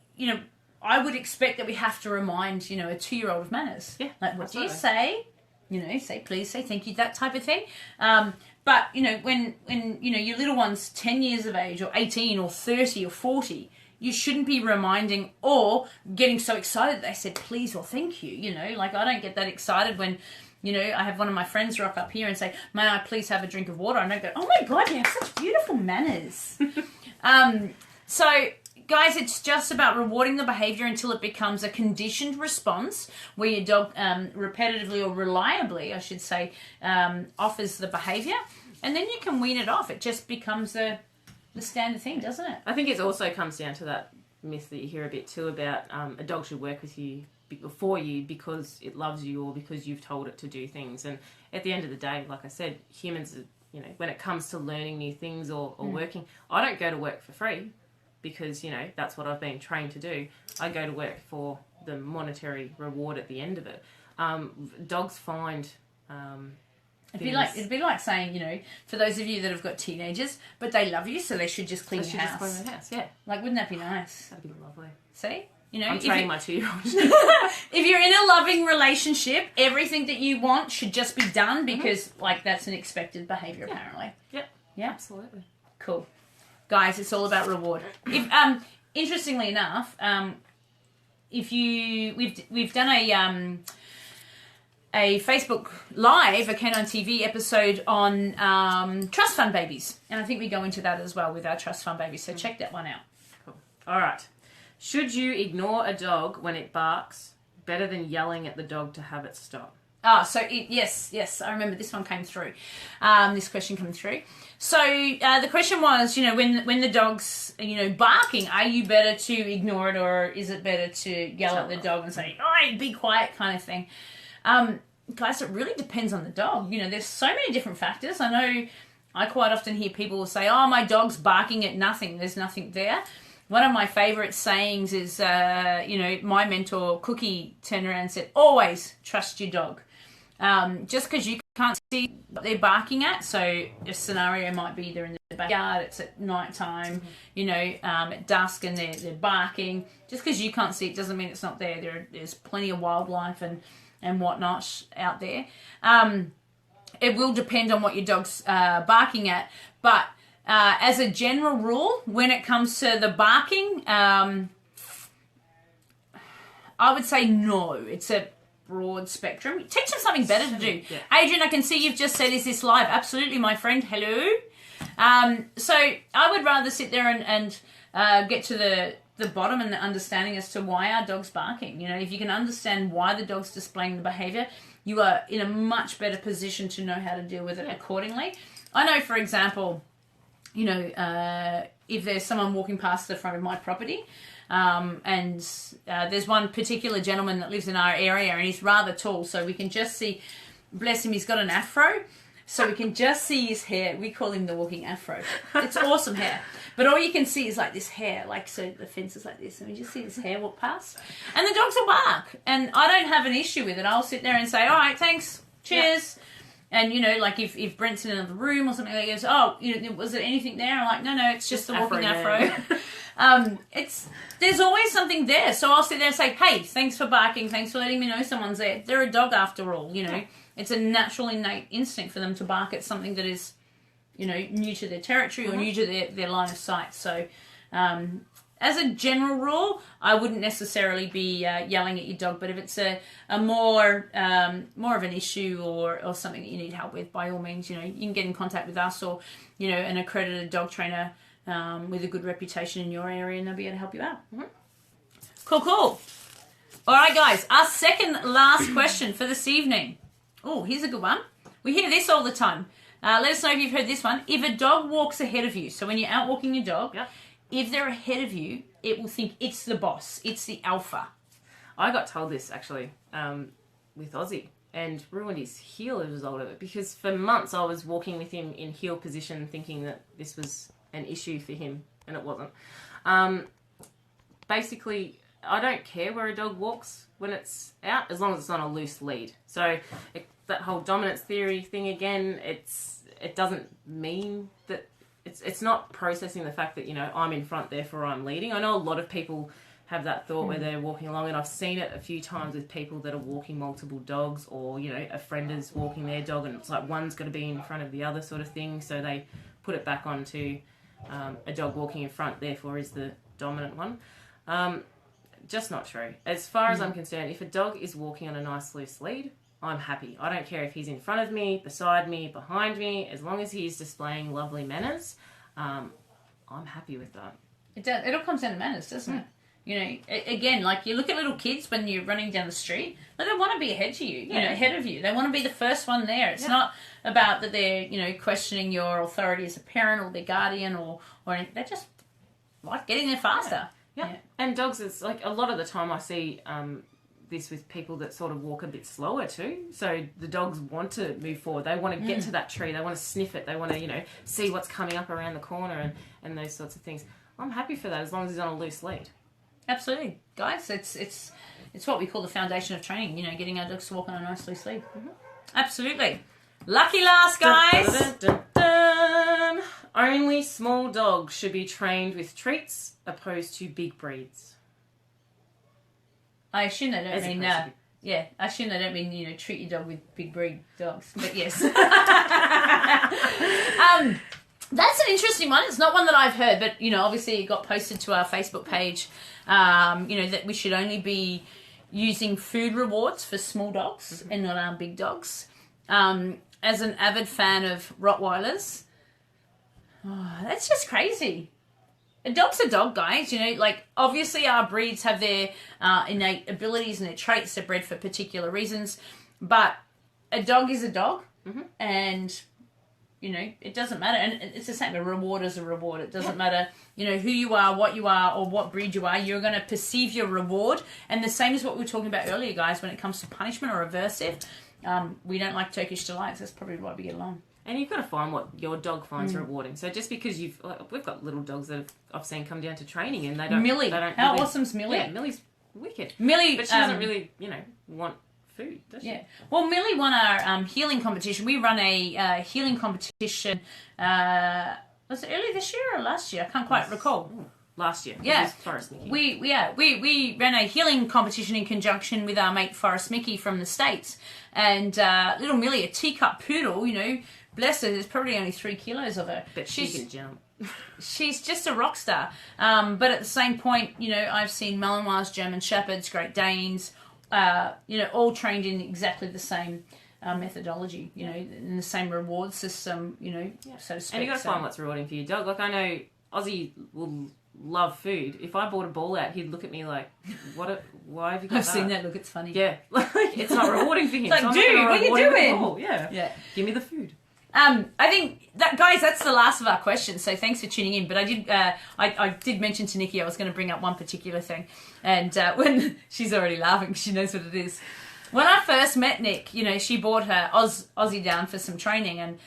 I would expect that we have to remind, a 2-year-old of manners. Yeah. Like, what do you say? Say please, say thank you, that type of thing. But, when your little one's 10 years of age or 18 or 30 or 40, you shouldn't be reminding or getting so excited that they said please or thank you, Like, I don't get that excited when, I have one of my friends rock up here and say, may I please have a drink of water? And I go, oh my God, you have such beautiful manners. So, guys, it's just about rewarding the behaviour until it becomes a conditioned response where your dog repetitively or reliably, I should say, offers the behaviour. And then you can wean it off. It just becomes the standard thing, doesn't it? I think it also comes down to that myth that you hear a bit too about a dog should work with you for you because it loves you or because you've told it to do things. And at the end of the day, like I said, humans, when it comes to learning new things or working, I don't go to work for free because, that's what I've been trained to do. I go to work for the monetary reward at the end of it. Dogs find... It'd be like saying, for those of you that have got teenagers, but they love you, so they should just clean your house. Just clean the house, yeah. Like, wouldn't that be nice? That'd be lovely. See? I'm training my 2-year-old. If you're in a loving relationship, everything that you want should just be done because, that's an expected behaviour, apparently. Yep. Yeah? Absolutely. Cool. Guys, it's all about reward. If, interestingly enough, we've done a Facebook Live, a K9TV episode on trust fund babies. And I think we go into that as well with our trust fund babies. So check that one out. Cool. All right. Should you ignore a dog when it barks better than yelling at the dog to have it stop? Yes, I remember this one came through. This question came through. So the question was, when the dog's, barking, are you better to ignore it or is it better to yell at the dog and say, "Oi, be quiet," kind of thing? Guys, it really depends on the dog. There's so many different factors. I know I quite often hear people say, "Oh, my dog's barking at nothing. There's nothing there." One of my favourite sayings is, my mentor, Cookie, turned around and said, "Always trust your dog." Just because you can't see what they're barking at, so a scenario might be they're in the backyard, it's at night time, at dusk and they're barking. Just because you can't see it doesn't mean it's not there. There's plenty of wildlife and whatnot out there. It will depend on what your dog's barking at, but as a general rule, when it comes to the barking, I would say no. It's a broad spectrum. Teach them something better to do. Yeah. Adrian, I can see you've just said, "Is this live?" Absolutely, my friend. Hello. So I would rather sit there and get to the bottom and the understanding as to why our dog's barking. If you can understand why the dog's displaying the behaviour, you are in a much better position to know how to deal with it accordingly. I know, for example, if there's someone walking past the front of my property, and there's one particular gentleman that lives in our area and he's rather tall, so we can just see, bless him, he's got an afro. so we can just see his hair. We call him the walking afro. It's awesome hair. But all you can see is like this hair, like so the fence is like this, and we just see this hair walk past. And the dogs will bark, and I don't have an issue with it. I'll sit there and say, all right, thanks, cheers. Yep. And, you know, like if Brent's in another room or something, he goes, oh, you know, was there anything there? I'm like, no, it's just the walking afro. There's always something there. So I'll sit there and say, hey, thanks for barking. Thanks for letting me know someone's there. They're a dog after all, you know. Yeah. It's a natural innate instinct for them to bark at something that is, you know, new to their territory or new to their line of sight. So as a general rule, I wouldn't necessarily be yelling at your dog, but if it's a more of an issue or something that you need help with, by all means, you know, you can get in contact with us or, you know, an accredited dog trainer with a good reputation in your area, and they'll be able to help you out. Mm-hmm. Cool. All right, guys, our second last question for this evening. Oh, here's a good one. We hear this all the time. Let us know if you've heard this one. If a dog walks ahead of you, so when you're out walking your dog, if they're ahead of you, it will think it's the boss, it's the alpha. I got told this, actually, with Ozzy, and ruined his heel as a result of it, because for months I was walking with him in heel position thinking that this was an issue for him, and it wasn't. Basically, I don't care where a dog walks when it's out, as long as it's on a loose lead. So that whole dominance theory thing again, it doesn't mean that it's not processing the fact that, you know, I'm in front, therefore I'm leading. I know a lot of people have that thought where they're walking along, and I've seen it a few times with people that are walking multiple dogs, or, you know, a friend is walking their dog and it's like one's got to be in front of the other sort of thing, so they put it back onto a dog walking in front, therefore is the dominant one. Just not true. As far as I'm concerned, if a dog is walking on a nice loose lead, I'm happy. I don't care if he's in front of me, beside me, behind me, as long as he's displaying lovely manners, I'm happy with that. It all comes down to manners, doesn't it? You know, again, like you look at little kids when you're running down the street, like they want to be ahead to you, you know, ahead of you. They want to be the first one there. It's not about that they're, you know, questioning your authority as a parent or their guardian or anything. They're just like getting there faster. Yeah. And dogs, it's like a lot of the time I see this with people that sort of walk a bit slower too. So the dogs want to move forward. They want to get to that tree. They want to sniff it. They want to, you know, see what's coming up around the corner and those sorts of things. I'm happy for that as long as he's on a loose lead. Absolutely. Guys, it's what we call the foundation of training, you know, getting our dogs to walk on a nice loose lead. Mm-hmm. Absolutely. Lucky last, guys. Dun, dun, dun, dun. Only small dogs should be trained with treats opposed to big breeds. I assume they don't mean I assume they don't mean, you know, treat your dog with big breed dogs. But yes. That's an interesting one. It's not one that I've heard, but, you know, obviously it got posted to our Facebook page, you know, that we should only be using food rewards for small dogs and not our big dogs. As an avid fan of Rottweilers, that's just crazy. A dog's a dog, guys. You know, like, obviously our breeds have their innate abilities and their traits. They're bred for particular reasons. But a dog is a dog. Mm-hmm. And, you know, it doesn't matter. And it's the same. A reward is a reward. It doesn't matter, you know, who you are, or what breed you are. You're going to perceive your reward. And the same as what we were talking about earlier, guys, when it comes to punishment or aversive. We don't like Turkish delights. That's probably why we get along. And you've got to find what your dog finds rewarding. So just because we've got little dogs that I've seen come down to training and they don't... Millie. How awesome's Millie? Yeah, Millie's wicked. Millie... But she doesn't really, you know, want food, does she? Yeah. Well, Millie won our healing competition. We run a healing competition, was it early this year or last year? I can't quite recall. Last year. Yeah. Forrest Mickey. We ran a healing competition in conjunction with our mate Forrest Mickey from the States. And little Millie, a teacup poodle, you know, bless her, there's probably only 3 kilos of her. But she can jump. She's just a rock star. But at the same point, you know, I've seen Malinois, German Shepherds, Great Danes, you know, all trained in exactly the same methodology, you know, in the same reward system, you know, so to speak. And you've got to find what's rewarding for your dog. Like, I know Ozzy will love food. If I bought a ball out, he'd look at me like, why have you got I've seen that look, it's funny. Yeah. Like, it's not rewarding for him. It's like, dude, what are you doing? Yeah. Give me the food. I think that, guys, that's the last of our questions. So thanks for tuning in. But I did mention to Nikki I was going to bring up one particular thing, and when she's already laughing, she knows what it is. When I first met Nick, you know, she brought her Aussie down for some training, and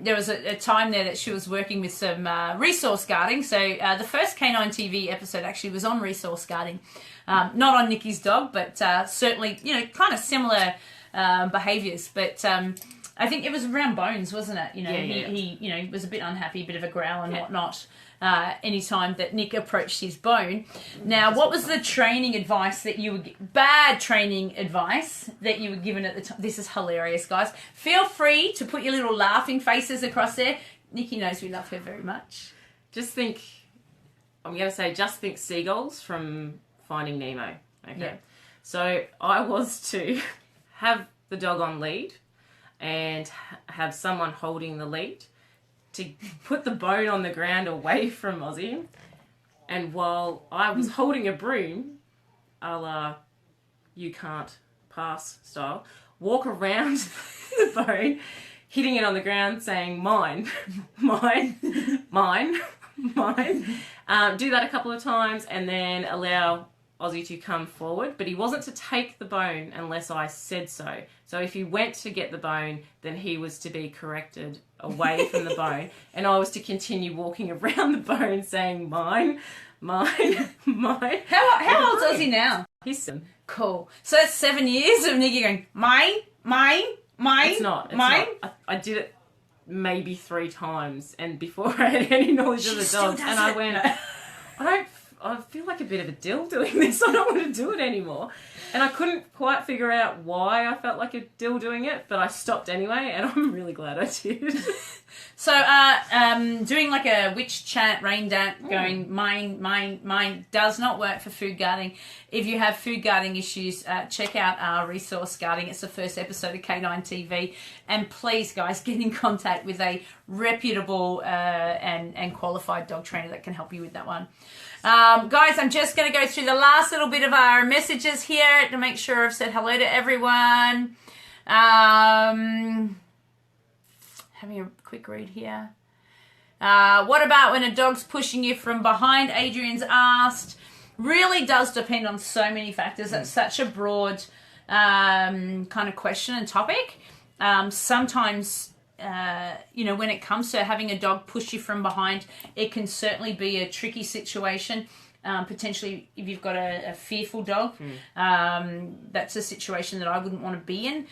there was a time there that she was working with some resource guarding. So the first K9TV episode actually was on resource guarding, not on Nikki's dog, but certainly, you know, kind of similar behaviours. But I think it was around Bones, wasn't it? You know, he you know, was a bit unhappy, a bit of a growl and whatnot. Anytime that Nick approached his Bone. Now, what was the training advice that you would bad training advice that you were given at the time? This is hilarious, guys. Feel free to put your little laughing faces across there. Nikki knows we love her very much. Just think seagulls from Finding Nemo. Okay. Yeah. So I was to have the dog on lead and have someone holding the lead to put the Bone on the ground away from Aussie, and while I was holding a broom, a la you can't pass style, walk around the Bone, hitting it on the ground, saying mine, mine, mine, mine. Do that a couple of times, and then allow Aussie to come forward, but he wasn't to take the Bone unless I said so. So if he went to get the Bone, then he was to be corrected away from the Bone, and I was to continue walking around the Bone saying mine, mine, mine. How old is he now? He's 7. Cool. So that's 7 years of Nikki going mine, mine, mine. It's not. Mine. I did it maybe 3 times, and before I had any knowledge of the dogs, and I went, I feel like a bit of a dill doing this. I don't want to do it anymore. And I couldn't quite figure out why I felt like a dill doing it, but I stopped anyway, and I'm really glad I did. So, doing like a witch chant, rain dance, going mine, mine, mine does not work for food guarding. If you have food guarding issues, check out our resource guarding. It's the first episode of K9TV. And please, guys, get in contact with a reputable and qualified dog trainer that can help you with that one. Guys, I'm just going to go through the last little bit of our messages here to make sure I've said hello to everyone. Having a quick read here. What about when a dog's pushing you from behind? Adrian's asked. Really does depend on so many factors. That's such a broad kind of question and topic. Sometimes, you know, when it comes to having a dog push you from behind, it can certainly be a tricky situation. Potentially, if you've got a fearful dog, that's a situation that I wouldn't want to be in.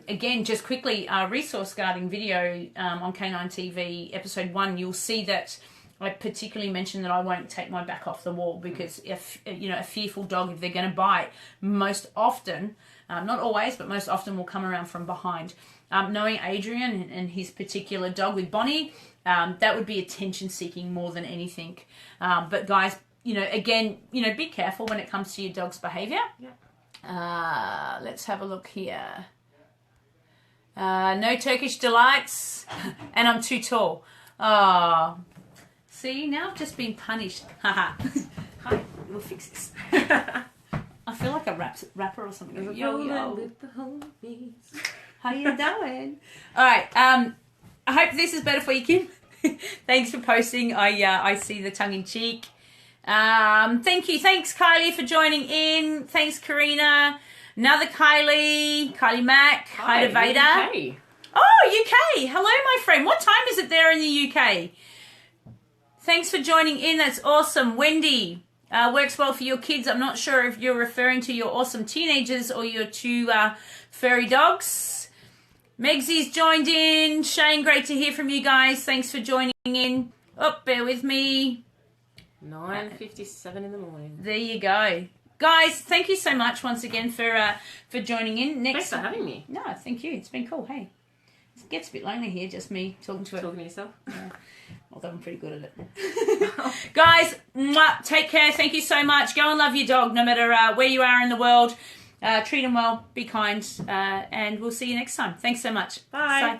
Again, just quickly, our resource guarding video on K9TV episode 1, you'll see that I particularly mentioned that I won't take my back off the wall, because if, you know, a fearful dog, if they're going to bite, most often, not always, but most often will come around from behind. Knowing Adrian and his particular dog with Bonnie, that would be attention seeking more than anything. But guys, you know, again, you know, be careful when it comes to your dog's behaviour. Yeah. Let's have a look here. No Turkish delights, and I'm too tall. Oh, see, now I've just been punished. Haha. Hi, we'll fix this. I feel like a rapper or something. Yo. With the homies. How you doing? All right. I hope this is better for you, Kim. Thanks for posting. I see the tongue in cheek. Thank you. Thanks, Kylie, for joining in. Thanks, Karina. Another Kylie Mac. Hi to Vader. UK. Oh, UK. Hello, my friend. What time is it there in the UK? Thanks for joining in. That's awesome. Wendy. Works well for your kids. I'm not sure if you're referring to your awesome teenagers or your 2 furry dogs. Megsy's joined in. Shane, great to hear from you guys. Thanks for joining in. Oh, bear with me. 9:57 in the morning. There you go. Guys, thank you so much once again for joining in. Thanks for having me. No, thank you. It's been cool. Hey, it gets a bit lonely here, just me talking to yourself. Yeah. Although I'm pretty good at it. Guys, take care. Thank you so much. Go and love your dog, no matter where you are in the world. Treat them well. Be kind. And we'll see you next time. Thanks so much. Bye.